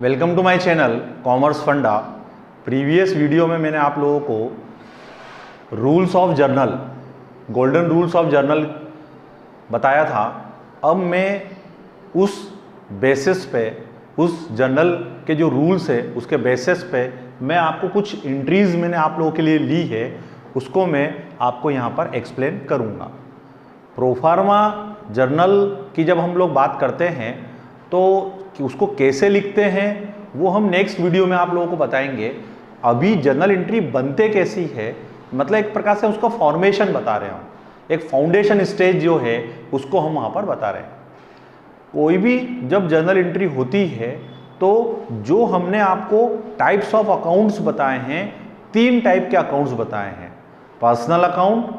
Welcome to my channel commerce funda. Previous video में मैंने आप लोगों को rules of journal, golden rules of journal बताया था। अब मैं उस बेसिस पे, उस जर्नल के जो रूल्स है उसके बेसिस पे मैं आपको कुछ एंट्रीज मैंने आप लोगों के लिए ली है, उसको मैं आपको यहाँ पर एक्सप्लेन करूँगा। प्रोफार्मा जर्नल की जब हम लोग बात करते हैं तो कि उसको कैसे लिखते हैं वो हम नेक्स्ट वीडियो में आप लोगों को बताएंगे। अभी जर्नल एंट्री बनते कैसी है, मतलब एक प्रकार से उसका फॉर्मेशन बता रहे हैं, एक फाउंडेशन स्टेज जो है उसको हम वहाँ पर बता रहे हैं। कोई भी जब जर्नल एंट्री होती है तो जो हमने आपको टाइप्स ऑफ अकाउंट्स बताए हैं, 3 टाइप के अकाउंट्स बताए हैं, personal account,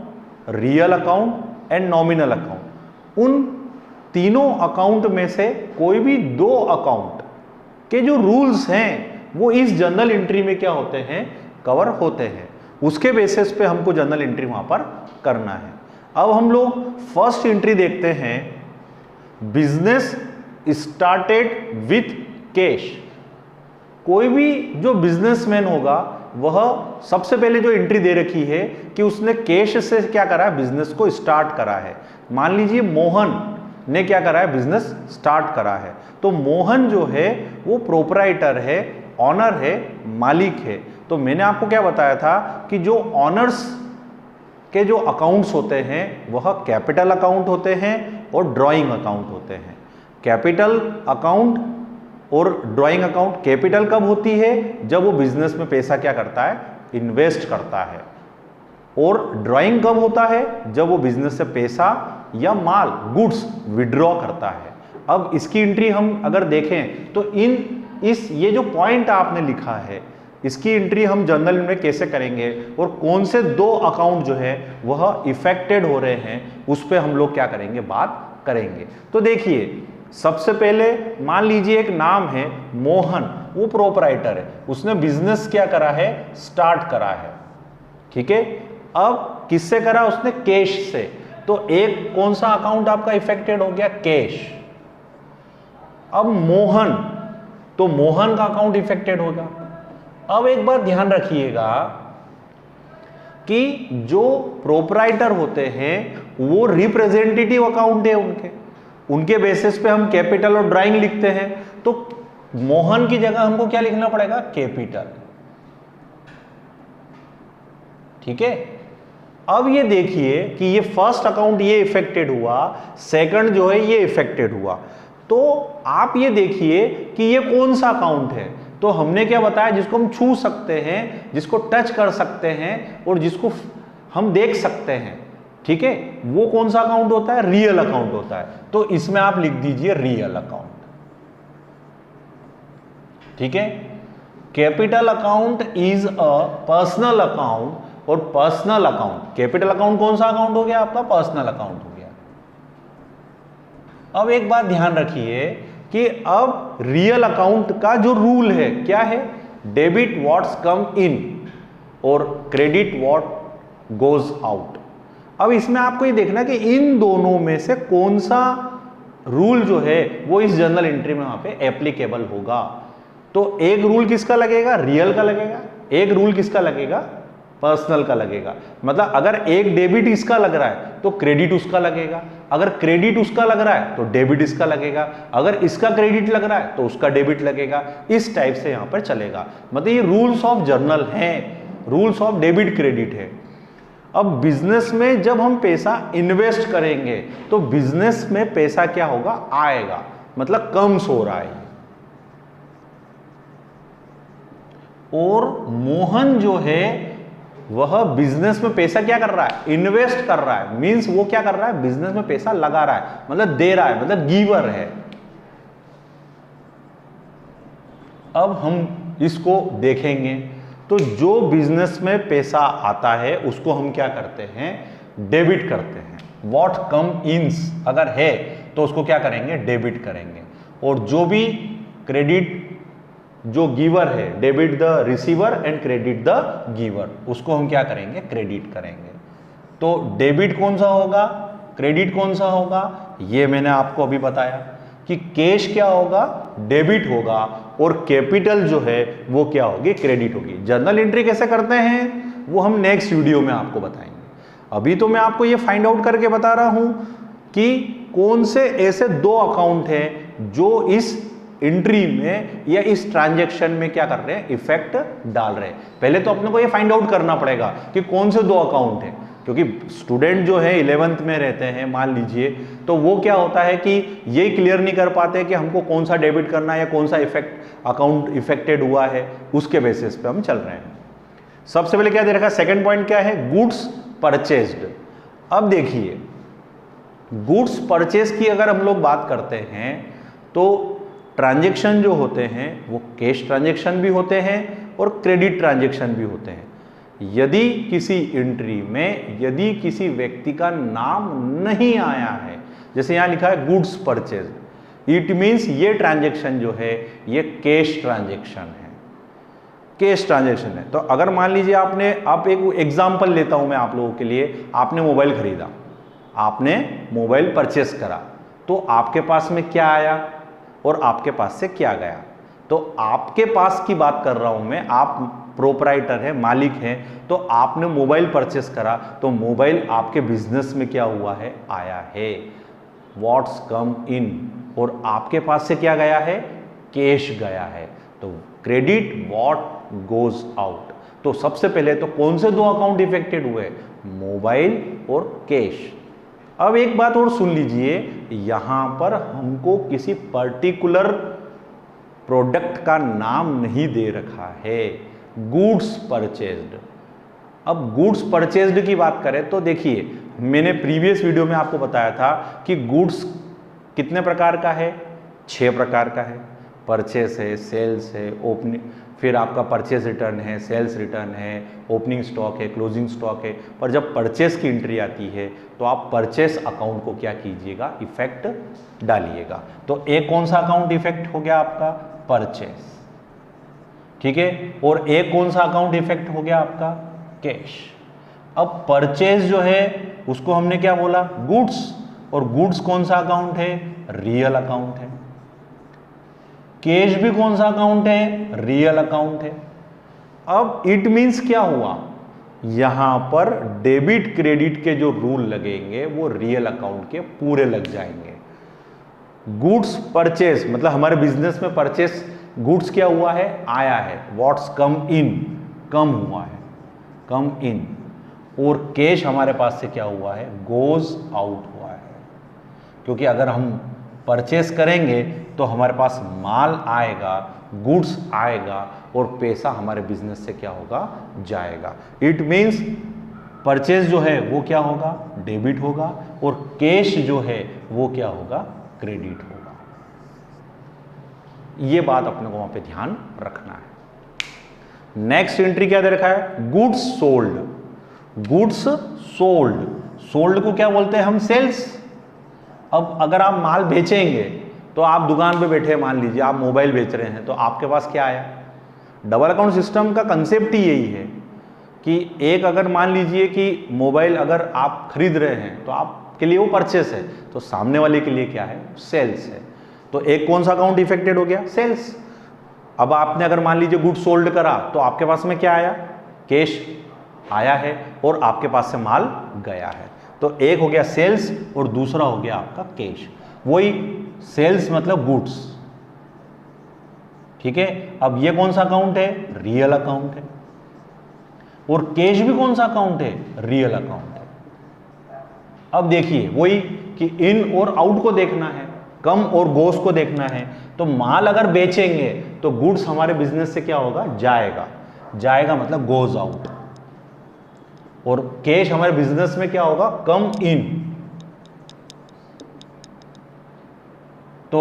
real account and nominal account. उन तीनों अकाउंट में से कोई भी 2 अकाउंट के जो रूल्स हैं वो इस जर्नल एंट्री में क्या होते हैं, कवर होते हैं। उसके बेसिस पे हमको जर्नल एंट्री वहां पर करना है। अब हम लोग फर्स्ट एंट्री देखते हैं, बिजनेस स्टार्टेड विथ कैश। कोई भी जो बिजनेसमैन होगा वह सबसे पहले जो एंट्री दे रखी है कि उसने कैश से क्या करा है, बिजनेस को स्टार्ट करा है। मान लीजिए मोहन ने क्या करा है, बिजनेस स्टार्ट करा है। तो मोहन जो है वो प्रोपराइटर है, ऑनर है, मालिक है। तो मैंने आपको क्या बताया था कि जो ऑनर्स के जो अकाउंट्स होते हैं वह कैपिटल अकाउंट होते हैं और ड्राइंग अकाउंट होते हैं। कैपिटल अकाउंट और ड्राइंग अकाउंट, कैपिटल कब होती है, जब वो बिजनेस में पैसा क्या करता है, इन्वेस्ट करता है। और ड्राइंग कब होता है, जब वो बिजनेस से पैसा या माल, गुड्स विड्रॉ करता है। अब इसकी एंट्री हम अगर देखें तो ये जो पॉइंट आपने लिखा है इसकी एंट्री हम जर्नल में कैसे करेंगे और कौन से 2 अकाउंट जो है वह इफेक्टेड हो रहे हैं उस पर हम लोग क्या करेंगे, बात करेंगे। तो देखिए, सबसे पहले मान लीजिए एक नाम है मोहन, वो प्रोपराइटर है, उसने बिजनेस क्या करा है, स्टार्ट करा है। ठीक है, अब किससे करा, उसने कैश से। तो एक कौन सा अकाउंट आपका इफेक्टेड हो गया, कैश। अब मोहन, तो मोहन का अकाउंट इफेक्टेड होगा। अब एक बार ध्यान रखिएगा कि जो प्रोपराइटर होते हैं वो रिप्रेजेंटेटिव अकाउंट है उनके बेसिस पे हम कैपिटल और ड्राइंग लिखते हैं। तो मोहन की जगह हमको क्या लिखना पड़ेगा, कैपिटल। ठीक है, अब ये देखिए कि ये फर्स्ट अकाउंट ये इफेक्टेड हुआ, सेकंड जो है ये इफेक्टेड हुआ। तो आप ये देखिए कि ये कौन सा अकाउंट है। तो हमने क्या बताया, जिसको हम छू सकते हैं, जिसको टच कर सकते हैं और जिसको हम देख सकते हैं। ठीक है, वो कौन सा अकाउंट होता है, रियल अकाउंट होता है। तो इसमें आप लिख दीजिए रियल अकाउंट। ठीक है, capital account is a personal account. और पर्सनल अकाउंट, कैपिटल अकाउंट कौन सा अकाउंट हो गया आपका, पर्सनल अकाउंट हो गया। अब एक बात ध्यान रखिए कि अब रियल अकाउंट का जो रूल है क्या है, डेबिट व्हाट्स कम इन और क्रेडिट व्हाट गोज आउट। अब इसमें आपको ये देखना कि इन दोनों में से कौन सा रूल जो है वो इस जर्नल एंट्री में वहां पे एप्लीकेबल होगा। तो एक रूल किसका लगेगा, रियल का लगेगा, एक रूल किसका लगेगा, पर्सनल का लगेगा। मतलब अगर एक डेबिट इसका लग रहा है तो क्रेडिट उसका लगेगा, अगर क्रेडिट उसका लग रहा है तो डेबिट इसका लगेगा, अगर इसका क्रेडिट लग रहा है तो उसका डेबिट लगेगा। इस टाइप से यहां पर चलेगा। मतलब ये रूल्स ऑफ जर्नल हैं, रूल्स ऑफ डेबिट क्रेडिट है। अब बिजनेस में जब हम पैसा इन्वेस्ट करेंगे तो बिजनेस में पैसा क्या होगा, आएगा, मतलब कम्स हो रहा है। और मोहन जो है वह बिजनेस में पैसा क्या कर रहा है, इन्वेस्ट कर रहा है। मींस वो क्या कर रहा है, बिजनेस में पैसा लगा रहा है, मतलब दे रहा है, मतलब गिवर है। अब हम इसको देखेंगे तो जो बिजनेस में पैसा आता है उसको हम क्या करते हैं, डेबिट करते हैं। व्हाट कम इन्स अगर है तो उसको क्या करेंगे, डेबिट करेंगे। और जो भी क्रेडिट जो गिवर है, debit the receiver and credit the giver, उसको हम क्या करेंगे, क्रेडिट करेंगे। तो डेबिट कौन सा होगा, क्रेडिट कौन सा होगा, ये मैंने आपको अभी बताया कि कैश क्या होगा, डेबिट होगा और कैपिटल जो है वो क्या होगी, क्रेडिट होगी। जर्नल एंट्री कैसे करते हैं वो हम नेक्स्ट वीडियो में आपको बताएंगे। अभी तो मैं आपको ये फाइंड आउट करके बता रहा हूं कि कौन से ऐसे 2 अकाउंट हैं जो इस एंट्री में या इस ट्रांजैक्शन में क्या कर रहे हैं, इफेक्ट डाल रहे हैं। पहले तो अपने को ये फाइंड आउट करना पड़ेगा कि कौन से 2 अकाउंट हैं, क्योंकि स्टूडेंट जो है 11th में रहते हैं मान लीजिए, तो वो क्या होता है कि ये क्लियर नहीं कर पाते कि हमको कौन सा डेबिट करना है या कौन सा अकाउंट इफेक्टेड हुआ है, उसके बेसिस पे हम चल रहे हैं। सबसे पहले क्या दे रखा है, सेकंड पॉइंट क्या है, गुड्स परचेज्ड। अब देखिए गुड्स परचेज की अगर हम लोग बात करते हैं तो ट्रांजैक्शन जो होते हैं वो कैश ट्रांजैक्शन भी होते हैं और क्रेडिट ट्रांजैक्शन भी होते हैं। यदि किसी एंट्री में यदि किसी व्यक्ति का नाम नहीं आया है, जैसे यहां लिखा है गुड्स परचेज, इट मीन्स ये ट्रांजैक्शन जो है ये कैश ट्रांजैक्शन है, कैश ट्रांजैक्शन है। तो अगर मान लीजिए आप एक एग्जांपल लेता हूं मैं आप लोगों के लिए, आपने मोबाइल खरीदा, आपने मोबाइल परचेस करा, तो आपके पास में क्या आया और आपके पास से क्या गया। तो आपके पास की बात कर रहा हूं मैं, आप प्रोपराइटर है, मालिक हैं, तो आपने मोबाइल परचेस करा, तो मोबाइल आपके बिजनेस में क्या हुआ है, आया है, व्हाट्स कम इन, और आपके पास से क्या गया है, कैश गया है। तो क्रेडिट व्हाट गोज आउट। तो सबसे पहले तो कौन से 2 अकाउंट इफेक्टेड हुए, मोबाइल और कैश। अब एक बात और सुन लीजिए, यहां पर हमको किसी पर्टिकुलर प्रोडक्ट का नाम नहीं दे रखा है, गुड्स परचेज्ड। अब गुड्स परचेज्ड की बात करें तो देखिए मैंने प्रीवियस वीडियो में आपको बताया था कि गुड्स कितने प्रकार का है, 6 प्रकार का है। परचेस है, सेल्स है, ओपनिंग, फिर आपका परचेस रिटर्न है, सेल्स रिटर्न है, ओपनिंग स्टॉक है, क्लोजिंग स्टॉक है। पर जब परचेस की एंट्री आती है तो आप परचेस अकाउंट को क्या कीजिएगा, इफेक्ट डालिएगा। तो एक कौन सा अकाउंट इफेक्ट हो गया आपका, परचेस, ठीक है, और एक कौन सा अकाउंट इफेक्ट हो गया आपका, कैश। अब परचेज जो है उसको हमने क्या बोला, गुड्स, और गुड्स कौन सा अकाउंट है, रियल अकाउंट है। कैश भी कौन सा अकाउंट है, रियल अकाउंट है। अब इट मींस क्या हुआ, यहां पर डेबिट क्रेडिट के जो रूल लगेंगे वो रियल अकाउंट के पूरे लग जाएंगे। गुड्स परचेस मतलब हमारे बिजनेस में परचेस गुड्स क्या हुआ है, आया है, व्हाट्स कम इन, कम हुआ है, कम इन, और कैश हमारे पास से क्या हुआ है, गोज आउट हुआ है। क्योंकि अगर हम परचेस करेंगे तो हमारे पास माल आएगा, गुड्स आएगा, और पैसा हमारे बिजनेस से क्या होगा, जाएगा। इट मीन्स परचेस जो है वो क्या होगा, डेबिट होगा, और कैश जो है वो क्या होगा, क्रेडिट होगा। ये बात अपने को वहां पे ध्यान रखना है। नेक्स्ट एंट्री क्या दे रखा है, goods sold. Goods sold, sold को क्या बोलते हैं हम, सेल्स। अब अगर आप माल बेचेंगे तो आप दुकान पे बैठे, मान लीजिए आप मोबाइल बेच रहे हैं, तो आपके पास क्या आया, डबल अकाउंट सिस्टम का कंसेप्ट ही यही है कि एक अगर मान लीजिए कि मोबाइल अगर आप खरीद रहे हैं तो आपके लिए वो परचेस है, तो सामने वाले के लिए क्या है, सेल्स है। तो एक कौन सा अकाउंट इफेक्टेड हो गया, सेल्स। अब आपने अगर मान लीजिए गुड सोल्ड करा तो आपके पास में क्या आया, कैश आया है, और आपके पास से माल गया है। तो एक हो गया सेल्स और दूसरा हो गया आपका कैश। वही सेल्स मतलब गुड्स, ठीक है। अब ये कौन सा अकाउंट है, रियल अकाउंट है, और कैश भी कौन सा अकाउंट है, रियल अकाउंट है। अब देखिए वही कि इन और आउट को देखना है, कम और गोस को देखना है। तो माल अगर बेचेंगे तो गुड्स हमारे बिजनेस से क्या होगा, जाएगा, जाएगा मतलब गोज आउट, और कैश हमारे बिजनेस में क्या होगा, कम इन। तो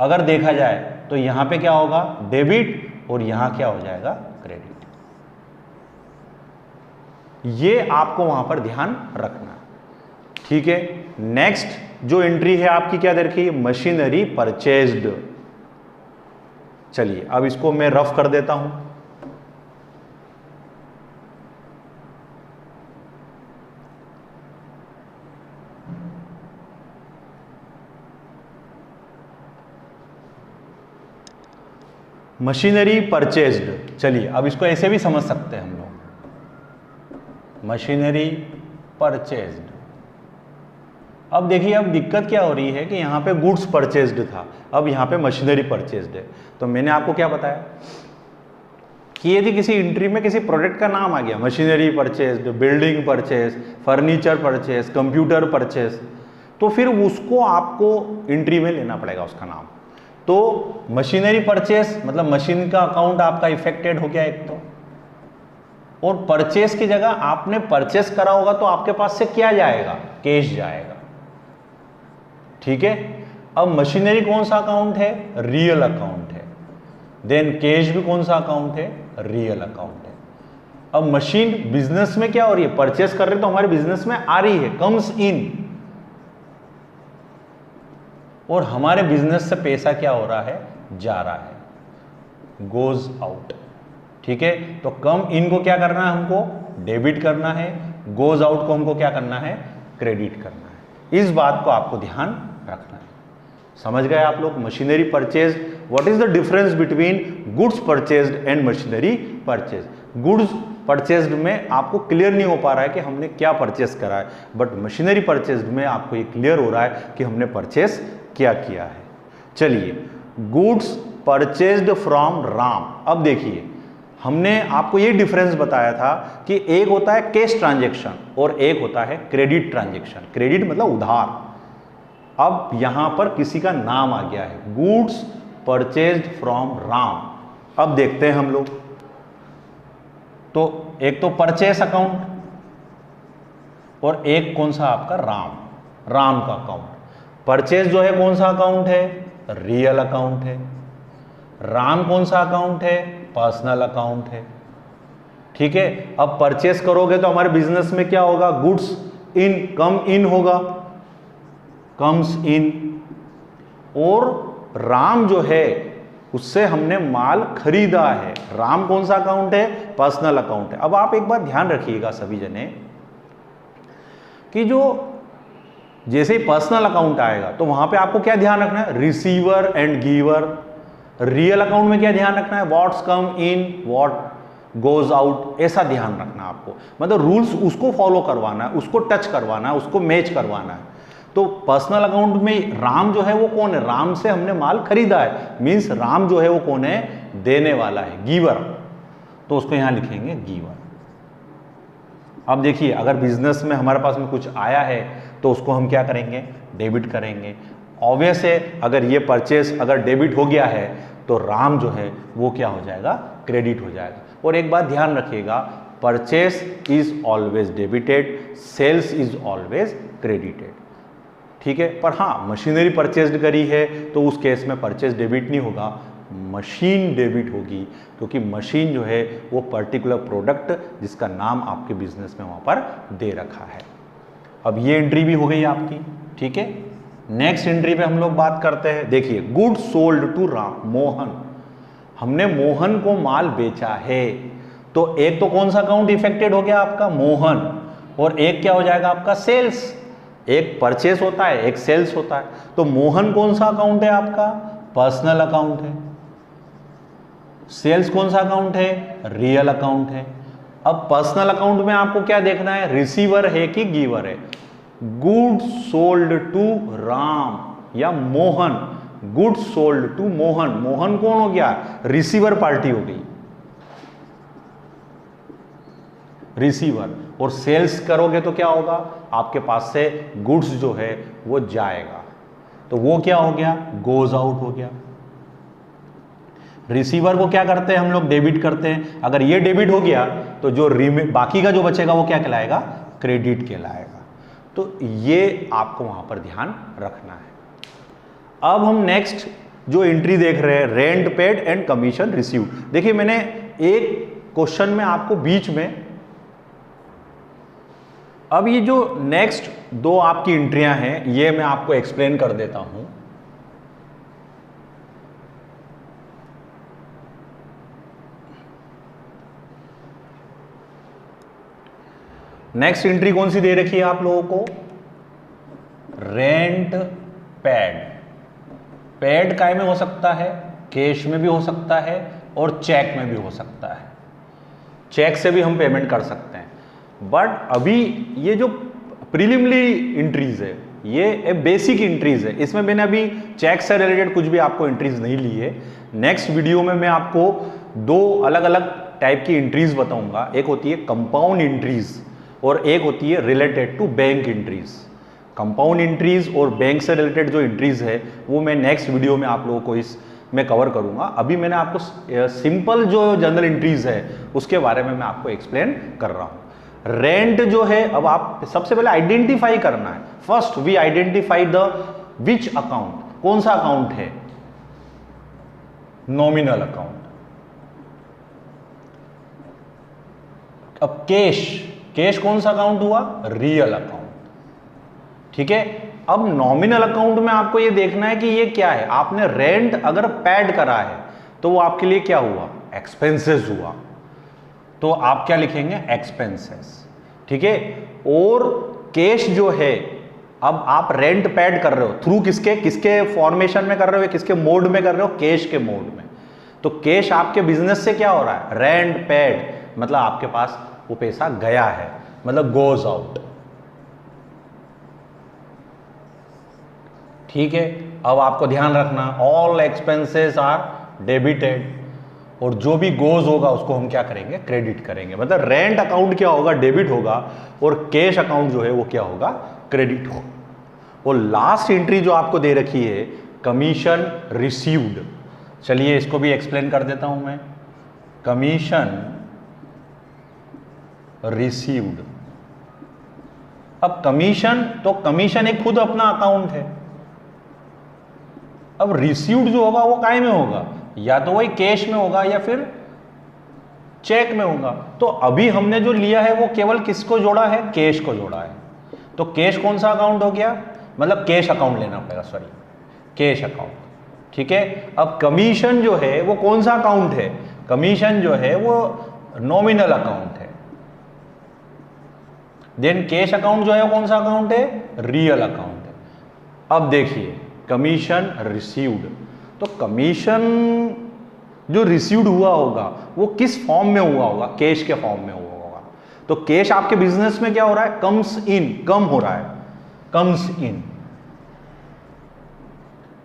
अगर देखा जाए तो यहां पे क्या होगा, डेबिट, और यहां क्या हो जाएगा, क्रेडिट। ये आपको वहां पर ध्यान रखना, ठीक है। नेक्स्ट जो एंट्री है आपकी क्या दे रखी है, मशीनरी परचेज्ड। चलिए अब इसको मैं रफ कर देता हूं। मशीनरी परचेज्ड, चलिए अब इसको ऐसे भी समझ सकते हैं हम लोग, मशीनरी परचेज्ड। अब देखिए अब दिक्कत क्या हो रही है कि यहाँ पे गुड्स परचेज्ड था, अब यहाँ पे मशीनरी परचेज्ड है। तो मैंने आपको क्या बताया कि यदि किसी एंट्री में किसी प्रोडक्ट का नाम आ गया, machinery purchased, building purchase, furniture purchase, computer purchase, तो फिर उसको आपको एंट्री में लेना पड़ेगा उसका नाम। तो मशीनरी परचेज मतलब मशीन का अकाउंट आपका इफेक्टेड हो गया एक तो, और परचेज की जगह आपने परचेस करा होगा तो आपके पास से क्या जाएगा, कैश जाएगा। ठीक है, अब मशीनरी कौन सा अकाउंट है, रियल अकाउंट है, देन कैश भी कौन सा अकाउंट है, रियल अकाउंट है। अब मशीन बिजनेस में क्या हो रही है, परचेस कर रहे तो हमारे बिजनेस में आ रही है, कम्स इन, और हमारे बिजनेस से पैसा क्या हो रहा है, जा रहा है, गोज आउट। ठीक है, तो कम इन को क्या करना है, हमको डेबिट करना है, गोज आउट को हमको क्या करना है, क्रेडिट करना है। इस बात को आपको ध्यान रखना है। समझ गए आप लोग, machinery purchase, what is the difference between goods purchased and machinery purchase. Goods purchased में आपको क्लियर नहीं हो पा रहा है कि हमने क्या परचेस करा है, बट मशीनरी परचेज्ड में आपको ये क्लियर हो रहा है कि हमने परचेस क्या किया है। चलिए, गुड्स परचेज्ड फ्रॉम राम। अब देखिए हमने आपको ये डिफरेंस बताया था कि एक होता है कैश ट्रांजैक्शन और एक होता है क्रेडिट ट्रांजैक्शन। क्रेडिट मतलब उधार। अब यहां पर किसी का नाम आ गया है, गुड्स परचेज्ड फ्रॉम राम। अब देखते हैं हम लोग, तो एक तो परचेस अकाउंट और एक कौन सा आपका, राम का अकाउंट। परचेज जो है कौन सा अकाउंट है, रियल अकाउंट है। राम कौन सा अकाउंट है, पर्सनल अकाउंट है। ठीक है, अब परचेस करोगे तो हमारे बिजनेस में क्या होगा, गुड्स इन, कम इन होगा, कम्स इन, और राम जो है उससे हमने माल खरीदा है। राम कौन सा अकाउंट है, पर्सनल अकाउंट है। अब आप एक बात ध्यान रखिएगा सभी जने कि जो जैसे ही पर्सनल अकाउंट आएगा तो वहां पे आपको क्या ध्यान रखना है, receiver and giver. Real account में क्या ध्यान रखना है, what's come in what goes out, ऐसा ध्यान रखना आपको। मतलब रूल्स उसको फॉलो करवाना है, उसको टच करवाना है, उसको मैच करवाना है। तो पर्सनल अकाउंट में राम जो है वो कौन है, राम से हमने माल खरीदा है, मींस राम जो है वो कौन है, देने वाला है, गिवर। तो उसको यहां लिखेंगे गिवर। अब देखिए अगर बिजनेस में हमारे पास में कुछ आया है तो उसको हम क्या करेंगे, डेबिट करेंगे। ऑब्वियस है, अगर ये परचेस अगर डेबिट हो गया है तो राम जो है वो क्या हो जाएगा, क्रेडिट हो जाएगा। और एक बात ध्यान रखिएगा, purchase is always debited, sales is always credited. ठीक है, पर हाँ मशीनरी परचेस्ड करी है तो उस केस में परचेस डेबिट नहीं होगा, मशीन डेबिट होगी, क्योंकि मशीन जो है वो पर्टिकुलर प्रोडक्ट जिसका नाम आपके बिजनेस में वहां पर दे रखा है। अब ये एंट्री भी हो गई आपकी। ठीक है, नेक्स्ट एंट्री पे हम लोग बात करते हैं। देखिए, good sold to Ram, Mohan, हमने मोहन को माल बेचा है। तो एक तो कौन सा अकाउंट इफेक्टेड हो गया आपका, मोहन, और एक क्या हो जाएगा आपका, सेल्स। एक परचेस होता है, एक सेल्स होता है। तो मोहन कौन सा अकाउंट है आपका, पर्सनल अकाउंट है। सेल्स कौन सा अकाउंट है, रियल अकाउंट है। अब पर्सनल अकाउंट में आपको क्या देखना है, रिसीवर है कि गिवर है। गुड सोल्ड टू राम या Mohan, good sold to Mohan, Mohan कौन हो गया, रिसीवर पार्टी हो गई, रिसीवर। और सेल्स करोगे तो क्या होगा, आपके पास से गुड्स जो है वो जाएगा, तो वो क्या हो गया, गोज आउट हो गया। रिसीवर को क्या करते हैं हम लोग, डेबिट करते हैं। अगर ये डेबिट हो गया तो जो बाकी का जो बचेगा वो क्या कहलाएगा, क्रेडिट कहलाएगा। तो ये आपको वहां पर ध्यान रखना है। अब हम नेक्स्ट जो एंट्री देख रहे हैं, rent paid and commission received. देखिए मैंने एक क्वेश्चन में आपको बीच में, अब ये जो नेक्स्ट दो आपकी एंट्रियां हैं ये मैं आपको एक्सप्लेन कर देता हूं। नेक्स्ट एंट्री कौन सी दे रखी है आप लोगों को, रेंट पेड। पेड काय में हो सकता है, कैश में भी हो सकता है और चेक में भी हो सकता है। चेक से भी हम पेमेंट कर सकते हैं। बट अभी ये जो प्रीलिमिनरी इंट्रीज है, ये बेसिक इंट्रीज है, इसमें मैंने अभी चेक से रिलेटेड कुछ भी आपको इंट्रीज नहीं ली है। नेक्स्ट वीडियो में मैं आपको दो अलग अलग टाइप की इंट्रीज बताऊंगा। एक होती है कंपाउंड इंट्रीज और एक होती है related to bank entries. Compound entries और बैंक से रिलेटेड जो इंट्रीज है वो मैं नेक्स्ट वीडियो में आप लोगों को इसमें कवर करूंगा। अभी मैंने आपको सिंपल जो जनरल इंट्रीज है उसके बारे में मैं आपको एक्सप्लेन कर रहा हूं। रेंट जो है, अब आप सबसे पहले आइडेंटिफाई करना है। First we identify the which account, कौन सा अकाउंट है, नॉमिनल अकाउंट। अब कैश कौन सा अकाउंट हुआ, रियल अकाउंट। ठीक है, अब नॉमिनल अकाउंट में आपको ये देखना है कि ये क्या है। आपने रेंट अगर पेड करा है तो वो आपके लिए क्या हुआ, एक्सपेंसेस हुआ, तो आप क्या लिखेंगे, एक्सपेंसेस। ठीक है, और कैश जो है, अब आप रेंट पेड कर रहे हो थ्रू किसके फॉर्मेशन में कर रहे हो, किसके मोड में कर रहे हो, कैश के मोड में। तो कैश आपके बिजनेस से क्या हो रहा है, रेंट पेड, मतलब आपके पास वो पैसा गया है, मतलब गोज आउट। ठीक है, अब आपको ध्यान रखना ऑल एक्सपेंसेस आर डेबिटेड, और जो भी गोज होगा उसको हम क्या करेंगे, क्रेडिट करेंगे। मतलब रेंट अकाउंट क्या होगा, डेबिट होगा, और कैश अकाउंट जो है वो क्या होगा, क्रेडिट होगा। और लास्ट एंट्री जो आपको दे रखी है, कमीशन रिसीव्ड। चलिए इसको भी एक्सप्लेन कर देता हूं मैं। कमीशन रिसीव्ड, अब कमीशन, तो कमीशन एक खुद अपना अकाउंट है। अब रिसीव्ड जो होगा वो काय में होगा, या तो वही कैश में होगा या फिर चेक में होगा। तो अभी हमने जो लिया है वो केवल किसको जोड़ा है, कैश को जोड़ा है। तो कैश कौन सा अकाउंट हो गया, मतलब कैश अकाउंट लेना पड़ेगा, सॉरी कैश अकाउंट। ठीक है, अब कमीशन जो है वो कौन सा अकाउंट है, कमीशन जो है वो नॉमिनल अकाउंट है। देन कैश अकाउंट जो है वो कौन सा अकाउंट है, रियल अकाउंट है। अब देखिए कमीशन रिसीव्ड, तो कमीशन जो रिसीव्ड हुआ होगा वो किस फॉर्म में हुआ होगा, कैश के फॉर्म में हुआ होगा। तो कैश आपके बिजनेस में क्या हो रहा है, कम्स इन, कम हो रहा है, कम्स इन।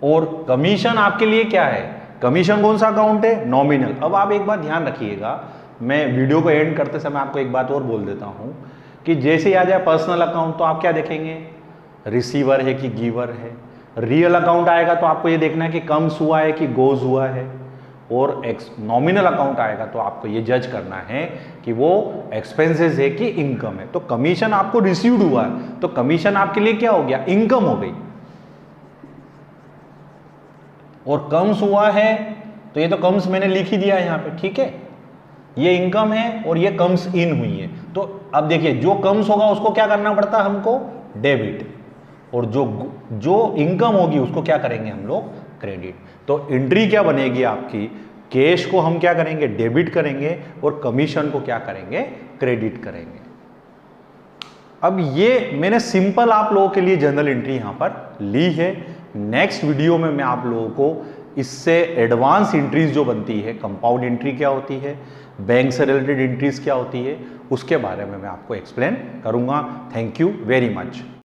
और कमीशन आपके लिए क्या है, कमीशन कौन सा अकाउंट है, नॉमिनल। अब आप एक बात ध्यान रखिएगा, मैं वीडियो को एंड करते समय आपको एक बात और बोल देता हूं कि जैसे आ जाए पर्सनल अकाउंट तो आप क्या देखेंगे, रिसीवर है कि गिवर है। रियल अकाउंट आएगा तो आपको ये देखना है कि कम्स हुआ है कि गोज हुआ है। और नॉमिनल अकाउंट आएगा तो आपको ये जज करना है कि वो एक्सपेंसेस है कि इनकम है। तो कमीशन आपको रिसीव्ड हुआ है तो कमीशन आपके लिए क्या हो गया, इनकम हो गई। और कम्स हुआ है तो ये तो कम्स मैंने लिख ही दिया है यहाँ पे। ठीक है, ये इनकम है और ये कम्स इन हुई है। तो अब देखिए जो कम्स होगा उसको क्या करना पड़ता है हमको, डेबिट, और जो इनकम होगी उसको क्या करेंगे हम लोग, क्रेडिट। तो एंट्री क्या बनेगी आपकी, कैश को हम क्या करेंगे, डेबिट करेंगे, और कमीशन को क्या करेंगे, क्रेडिट करेंगे। अब ये मैंने सिंपल आप लोगों के लिए जनरल एंट्री यहां पर ली है। नेक्स्ट वीडियो में मैं आप लोगों को इससे एडवांस एंट्रीज जो बनती है, कंपाउंड एंट्री क्या होती है, बैंक से रिलेटेड एंट्रीज क्या होती है, उसके बारे में मैं आपको एक्सप्लेन करूंगा। Thank you very much.